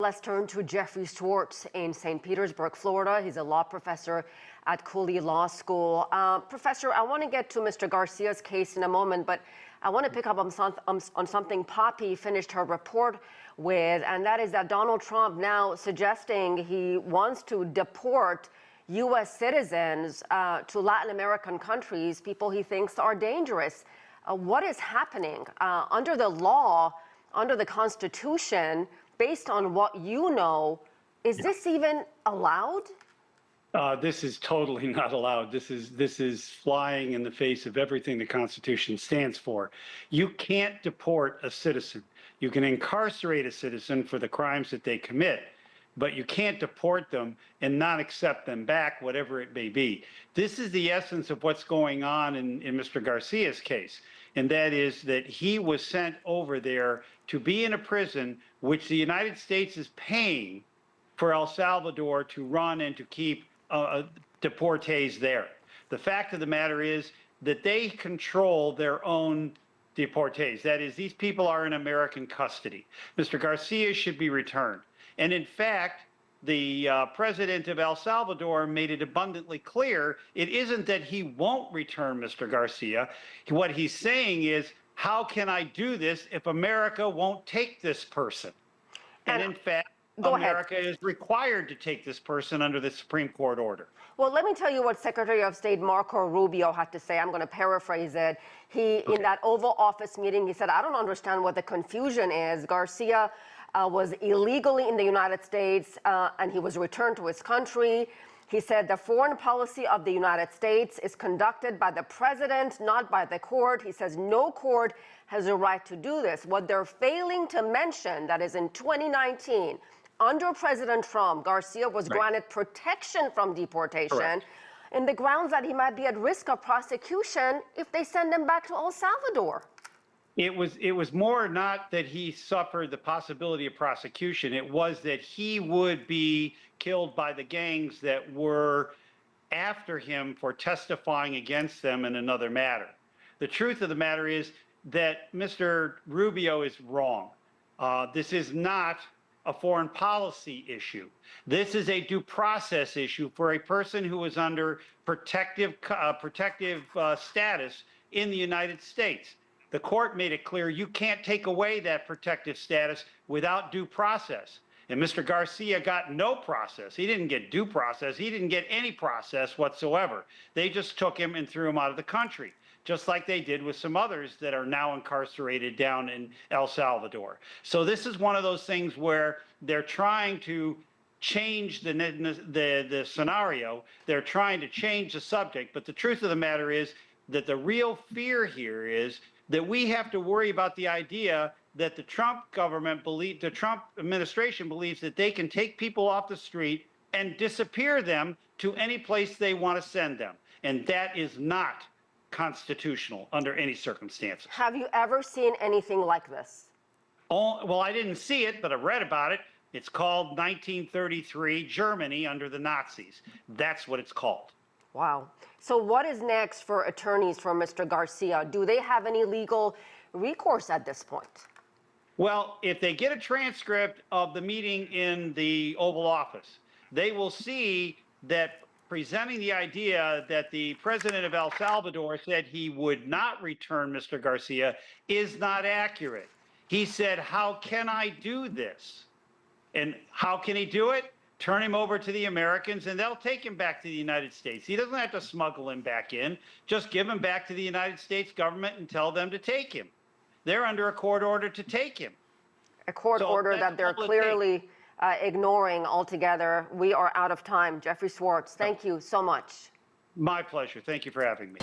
Let's turn to Jeffery Swartz in St. Petersburg, Florida. He's a law professor at Cooley Law School. Professor, I want to get to Mr. Garcia's case in a moment, but I want to pick up on something Poppy finished her report with, and that is that Donald Trump now suggesting he wants to deport U.S. citizens to Latin American countries, people he thinks are dangerous. What is happening under the law, under the Constitution? Based on what you know, is this even allowed? This is totally not allowed. This is flying in the face of everything the Constitution stands for. You can't deport a citizen. You can incarcerate a citizen for the crimes that they commit, but you can't deport them and not accept them back, whatever it may be. This is the essence of what's going on in Mr. Garcia's case, and that is that he was sent over there to be in a prison which the United States is paying for El Salvador to run and to keep deportees there. The fact of the matter is that they control their own deportees. That is, these people are in American custody. Mr. Garcia should be returned. And in fact, the president of El Salvador made it abundantly clear it isn't that he won't return Mr. Garcia. What he's saying is, how can I do this if America won't take this person? And in fact, America is required to take this person under the Supreme Court order. Well, let me tell you what Secretary of State Marco Rubio had to say. I'm going to paraphrase it. In that Oval Office meeting, he said, I don't understand what the confusion is. Garcia was illegally in the United States and he was returned to his country. He said the foreign policy of the United States is conducted by the president, not by the court. He says no court has a right to do this. What they're failing to mention, that is in 2019, under President Trump, Garcia was granted protection from deportation in the grounds that he might be at risk of prosecution if they send him back to El Salvador. It was more not that he suffered the possibility of prosecution. It was that he would be killed by the gangs that were after him for testifying against them in another matter. The truth of the matter is that Mr. Rubio is wrong. This is not a foreign policy issue. This is a due process issue for a person who is under protective status in the United States. The court made it clear you can't take away that protective status without due process. And Mr. Garcia got no process. He didn't get due process. He didn't get any process whatsoever. They just took him and threw him out of the country, just like they did with some others that are now incarcerated down in El Salvador. So this is one of those things where they're trying to change the scenario. They're trying to change the subject. But the truth of the matter is that the real fear here is that we have to worry about the idea that the Trump administration believes that they can take people off the street and disappear them to any place they want to send them. And that is not constitutional under any circumstances. Have you ever seen anything like this? Oh, well, I didn't see it, but I read about it. It's called 1933 Germany under the Nazis. That's what it's called. Wow. So what is next for attorneys for Mr. Garcia? Do they have any legal recourse at this point? Well, if they get a transcript of the meeting in the Oval Office, they will see that presenting the idea that the president of El Salvador said he would not return Mr. Garcia is not accurate. He said, how can I do this? And how can he do it? Turn him over to the Americans, and they'll take him back to the United States. He doesn't have to smuggle him back in. Just give him back to the United States government and tell them to take him. They're under a court order to take him. A court order that they're clearly ignoring altogether. We are out of time. Jeffery Swartz, thank you so much. My pleasure. Thank you for having me.